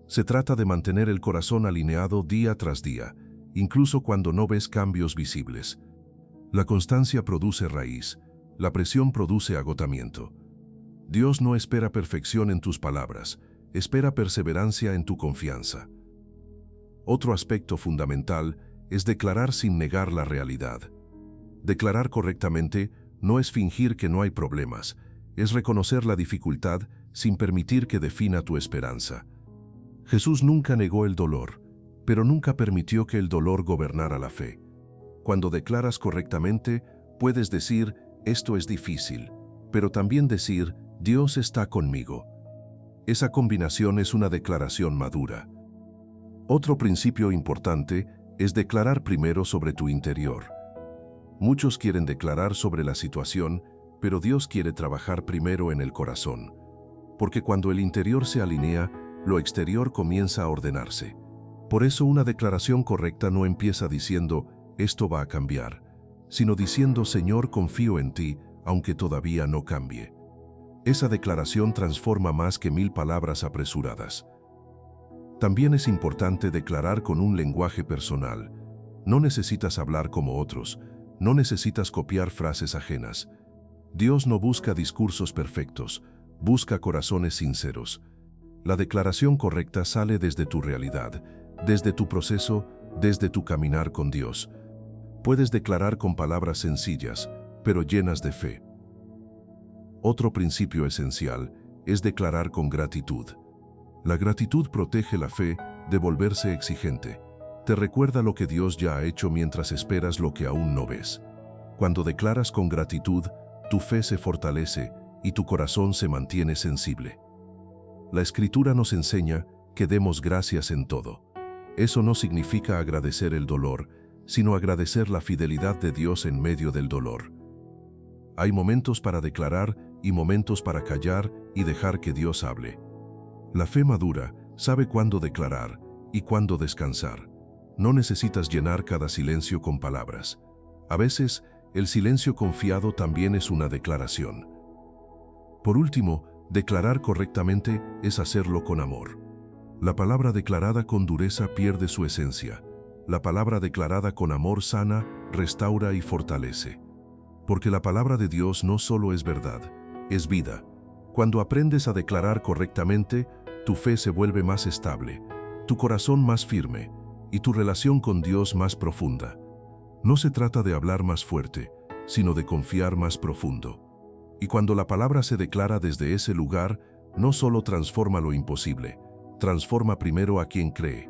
Se trata de mantener el corazón alineado día tras día, incluso cuando no ves cambios visibles. La constancia produce raíz, la presión produce agotamiento. Dios no espera perfección en tus palabras, espera perseverancia en tu confianza. Otro aspecto fundamental es declarar sin negar la realidad. Declarar correctamente no es fingir que no hay problemas, es reconocer la dificultad sin permitir que defina tu esperanza. Jesús nunca negó el dolor, pero nunca permitió que el dolor gobernara la fe. Cuando declaras correctamente, puedes decir, esto es difícil, pero también decir, Dios está conmigo. Esa combinación es una declaración madura. Otro principio importante es declarar primero sobre tu interior. Muchos quieren declarar sobre la situación, pero Dios quiere trabajar primero en el corazón. Porque cuando el interior se alinea, lo exterior comienza a ordenarse. Por eso una declaración correcta no empieza diciendo, esto va a cambiar, sino diciendo, Señor, confío en ti, aunque todavía no cambie. Esa declaración transforma más que 1000 palabras apresuradas. También es importante declarar con un lenguaje personal. No necesitas hablar como otros, no necesitas copiar frases ajenas. Dios no busca discursos perfectos, busca corazones sinceros. La declaración correcta sale desde tu realidad, desde tu proceso, desde tu caminar con Dios. Puedes declarar con palabras sencillas, pero llenas de fe. Otro principio esencial es declarar con gratitud. La gratitud protege la fe de volverse exigente. Te recuerda lo que Dios ya ha hecho mientras esperas lo que aún no ves. Cuando declaras con gratitud, tu fe se fortalece y tu corazón se mantiene sensible. La Escritura nos enseña que demos gracias en todo. Eso no significa agradecer el dolor, sino agradecer la fidelidad de Dios en medio del dolor. Hay momentos para declarar y momentos para callar y dejar que Dios hable. La fe madura sabe cuándo declarar y cuándo descansar. No necesitas llenar cada silencio con palabras. A veces, el silencio confiado también es una declaración. Por último, declarar correctamente es hacerlo con amor. La palabra declarada con dureza pierde su esencia. La palabra declarada con amor sana, restaura y fortalece. Porque la palabra de Dios no solo es verdad, es vida. Cuando aprendes a declarar correctamente, tu fe se vuelve más estable, tu corazón más firme y tu relación con Dios más profunda. No se trata de hablar más fuerte, sino de confiar más profundo. Y cuando la palabra se declara desde ese lugar, no solo transforma lo imposible, transforma primero a quien cree.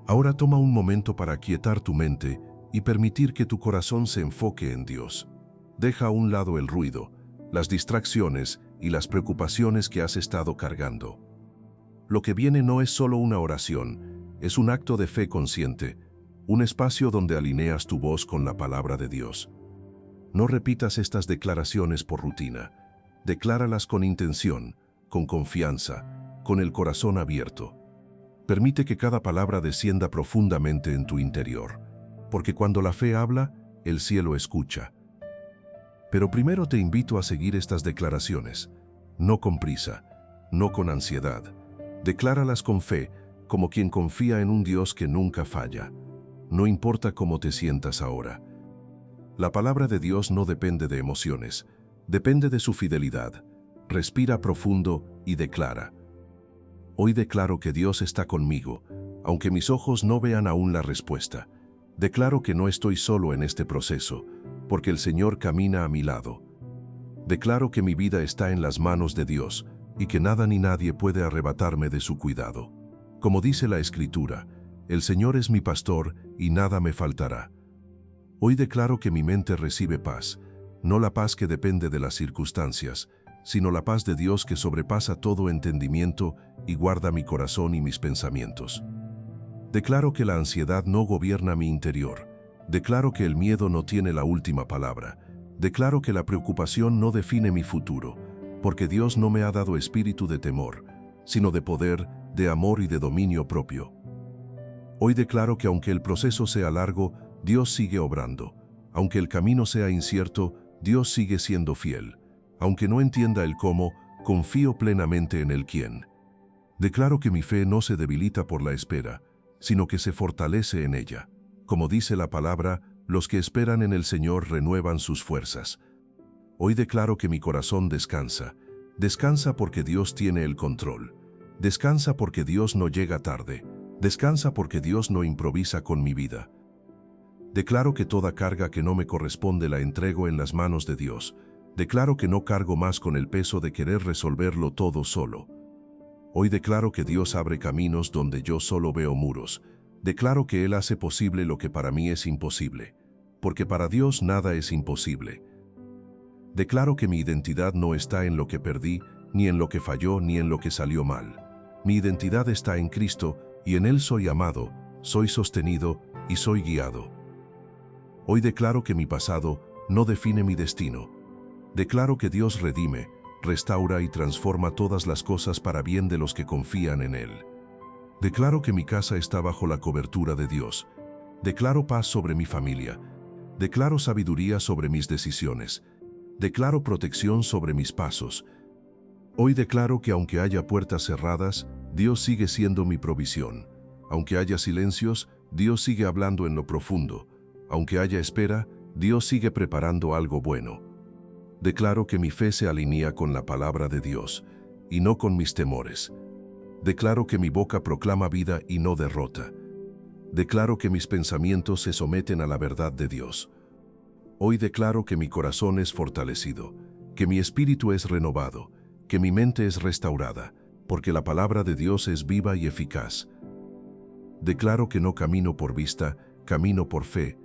Ahora toma un momento para aquietar tu mente y permitir que tu corazón se enfoque en Dios. Deja a un lado el ruido, las distracciones y las preocupaciones que has estado cargando. Lo que viene no es solo una oración, es un acto de fe consciente, un espacio donde alineas tu voz con la palabra de Dios. No repitas estas declaraciones por rutina. Decláralas con intención, con confianza, con el corazón abierto. Permite que cada palabra descienda profundamente en tu interior, porque cuando la fe habla, el cielo escucha. Pero primero te invito a seguir estas declaraciones, no con prisa, no con ansiedad. Decláralas con fe, como quien confía en un Dios que nunca falla. No importa cómo te sientas ahora. La palabra de Dios no depende de emociones, depende de su fidelidad. Respira profundo y declara. Hoy declaro que Dios está conmigo, aunque mis ojos no vean aún la respuesta. Declaro que no estoy solo en este proceso, porque el Señor camina a mi lado. Declaro que mi vida está en las manos de Dios y que nada ni nadie puede arrebatarme de su cuidado. Como dice la Escritura, el Señor es mi pastor y nada me faltará. Hoy declaro que mi mente recibe paz, no la paz que depende de las circunstancias, sino la paz de Dios que sobrepasa todo entendimiento y guarda mi corazón y mis pensamientos. Declaro que la ansiedad no gobierna mi interior. Declaro que el miedo no tiene la última palabra. Declaro que la preocupación no define mi futuro, porque Dios no me ha dado espíritu de temor, sino de poder, de amor y de dominio propio. Hoy declaro que aunque el proceso sea largo, Dios sigue obrando. Aunque el camino sea incierto, Dios sigue siendo fiel. Aunque no entienda el cómo, confío plenamente en el quién. Declaro que mi fe no se debilita por la espera, sino que se fortalece en ella. Como dice la palabra, los que esperan en el Señor renuevan sus fuerzas. Hoy declaro que mi corazón descansa. Descansa porque Dios tiene el control. Descansa porque Dios no llega tarde. Descansa porque Dios no improvisa con mi vida. Declaro que toda carga que no me corresponde la entrego en las manos de Dios. Declaro que no cargo más con el peso de querer resolverlo todo solo. Hoy declaro que Dios abre caminos donde yo solo veo muros. Declaro que Él hace posible lo que para mí es imposible, porque para Dios nada es imposible. Declaro que mi identidad no está en lo que perdí, ni en lo que falló, ni en lo que salió mal. Mi identidad está en Cristo, y en Él soy amado, soy sostenido y soy guiado. Hoy declaro que mi pasado no define mi destino. Declaro que Dios redime, restaura y transforma todas las cosas para bien de los que confían en Él. Declaro que mi casa está bajo la cobertura de Dios. Declaro paz sobre mi familia. Declaro sabiduría sobre mis decisiones. Declaro protección sobre mis pasos. Hoy declaro que aunque haya puertas cerradas, Dios sigue siendo mi provisión. Aunque haya silencios, Dios sigue hablando en lo profundo. Aunque haya espera, Dios sigue preparando algo bueno. Declaro que mi fe se alinea con la palabra de Dios, y no con mis temores. Declaro que mi boca proclama vida y no derrota. Declaro que mis pensamientos se someten a la verdad de Dios. Hoy declaro que mi corazón es fortalecido, que mi espíritu es renovado, que mi mente es restaurada, porque la palabra de Dios es viva y eficaz. Declaro que no camino por vista, camino por fe.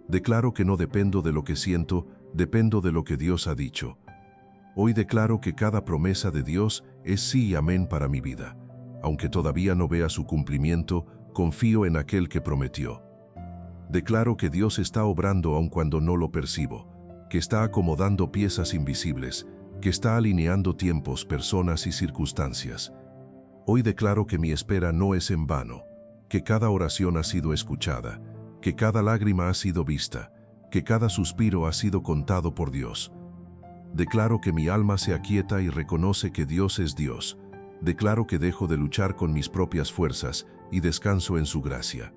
Declaro que no dependo de lo que siento, dependo de lo que Dios ha dicho. Hoy declaro que cada promesa de Dios es sí y amén para mi vida. Aunque todavía no vea su cumplimiento, confío en aquel que prometió. Declaro que Dios está obrando aun cuando no lo percibo, que está acomodando piezas invisibles, que está alineando tiempos, personas y circunstancias. Hoy declaro que mi espera no es en vano, que cada oración ha sido escuchada, que cada lágrima ha sido vista, que cada suspiro ha sido contado por Dios. Declaro que mi alma se aquieta y reconoce que Dios es Dios. Declaro que dejo de luchar con mis propias fuerzas y descanso en su gracia.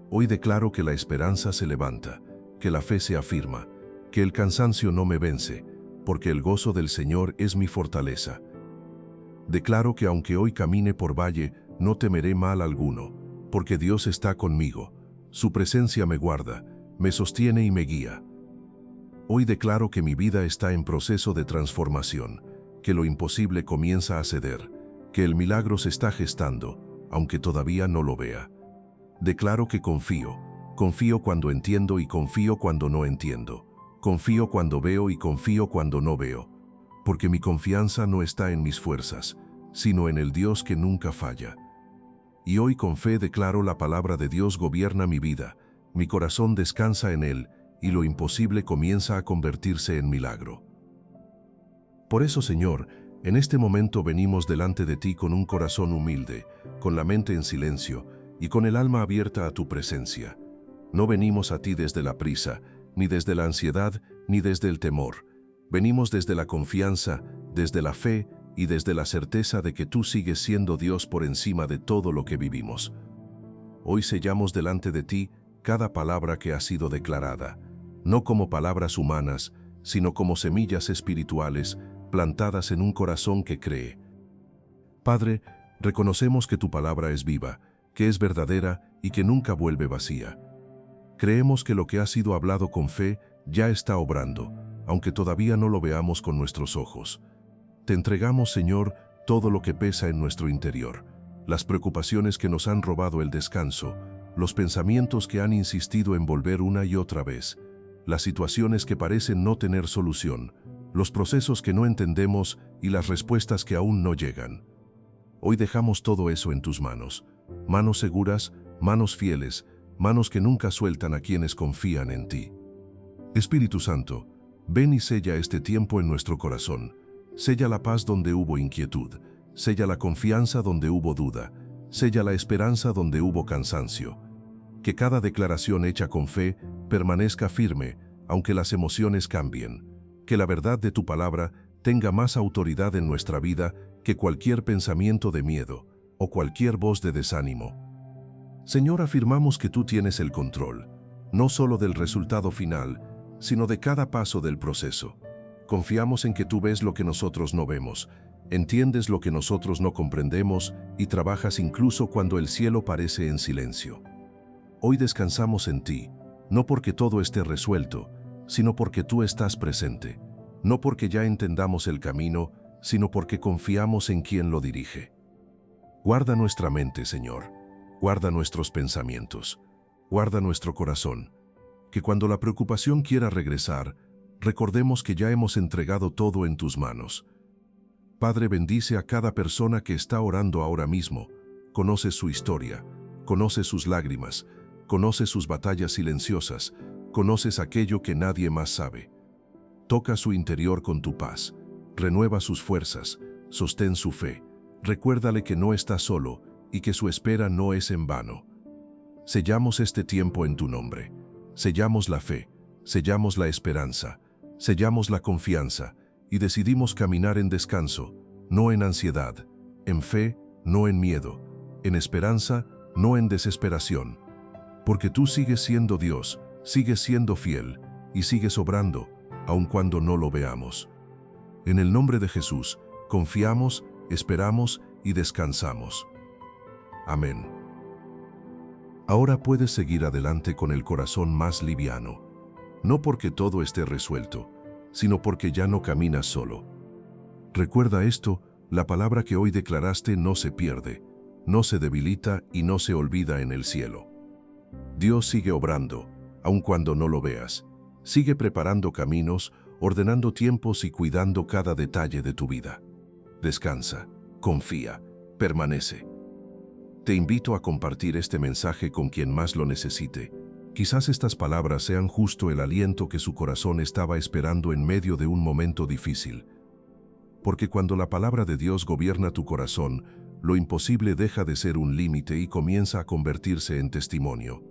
Hoy declaro que la esperanza se levanta, que la fe se afirma, que el cansancio no me vence, porque el gozo del Señor es mi fortaleza. Declaro que aunque hoy camine por valle, no temeré mal alguno, porque Dios está conmigo. Su presencia me guarda, me sostiene y me guía. Hoy declaro que mi vida está en proceso de transformación, que lo imposible comienza a ceder, que el milagro se está gestando, aunque todavía no lo vea. Declaro que confío cuando entiendo y confío cuando no entiendo, confío cuando veo y confío cuando no veo, porque mi confianza no está en mis fuerzas, sino en el Dios que nunca falla. Y hoy con fe declaro la palabra de Dios gobierna mi vida, mi corazón descansa en Él, y lo imposible comienza a convertirse en milagro. Por eso, Señor, en este momento venimos delante de ti con un corazón humilde, con la mente en silencio y con el alma abierta a tu presencia. No venimos a ti desde la prisa, ni desde la ansiedad, ni desde el temor. Venimos desde la confianza, desde la fe y desde la certeza de que tú sigues siendo Dios por encima de todo lo que vivimos. Hoy sellamos delante de ti cada palabra que ha sido declarada, no como palabras humanas, sino como semillas espirituales plantadas en un corazón que cree. Padre, reconocemos que tu palabra es viva, que es verdadera y que nunca vuelve vacía. Creemos que lo que ha sido hablado con fe ya está obrando, aunque todavía no lo veamos con nuestros ojos. Te entregamos, Señor, todo lo que pesa en nuestro interior, las preocupaciones que nos han robado el descanso, los pensamientos que han insistido en volver una y otra vez, las situaciones que parecen no tener solución, los procesos que no entendemos y las respuestas que aún no llegan. Hoy dejamos todo eso en tus manos, manos seguras, manos fieles, manos que nunca sueltan a quienes confían en ti. Espíritu Santo, ven y sella este tiempo en nuestro corazón. Sella la paz donde hubo inquietud, sella la confianza donde hubo duda, sella la esperanza donde hubo cansancio. Que cada declaración hecha con fe permanezca firme, aunque las emociones cambien. Que la verdad de tu palabra tenga más autoridad en nuestra vida que cualquier pensamiento de miedo o cualquier voz de desánimo. Señor, afirmamos que tú tienes el control, no solo del resultado final, sino de cada paso del proceso. Confiamos en que tú ves lo que nosotros no vemos, entiendes lo que nosotros no comprendemos y trabajas incluso cuando el cielo parece en silencio. Hoy descansamos en ti, no porque todo esté resuelto, sino porque tú estás presente, no porque ya entendamos el camino, sino porque confiamos en quien lo dirige. Guarda nuestra mente, Señor, guarda nuestros pensamientos, guarda nuestro corazón, que cuando la preocupación quiera regresar, recordemos que ya hemos entregado todo en tus manos. Padre, bendice a cada persona que está orando ahora mismo. Conoces su historia, conoces sus lágrimas, conoces sus batallas silenciosas, conoces aquello que nadie más sabe. Toca su interior con tu paz, renueva sus fuerzas, sostén su fe, recuérdale que no está solo y que su espera no es en vano. Sellamos este tiempo en tu nombre. Sellamos la fe, sellamos la esperanza, sellamos la confianza y decidimos caminar en descanso, no en ansiedad, en fe, no en miedo, en esperanza, no en desesperación. Porque tú sigues siendo Dios, sigues siendo fiel y sigues obrando, aun cuando no lo veamos. En el nombre de Jesús, confiamos, esperamos y descansamos. Amén. Ahora puedes seguir adelante con el corazón más liviano, no porque todo esté resuelto, sino porque ya no caminas solo. Recuerda esto, la palabra que hoy declaraste no se pierde, no se debilita y no se olvida en el cielo. Dios sigue obrando, aun cuando no lo veas. Sigue preparando caminos, ordenando tiempos y cuidando cada detalle de tu vida. Descansa, confía, permanece. Te invito a compartir este mensaje con quien más lo necesite. Quizás estas palabras sean justo el aliento que su corazón estaba esperando en medio de un momento difícil. Porque cuando la palabra de Dios gobierna tu corazón, lo imposible deja de ser un límite y comienza a convertirse en testimonio.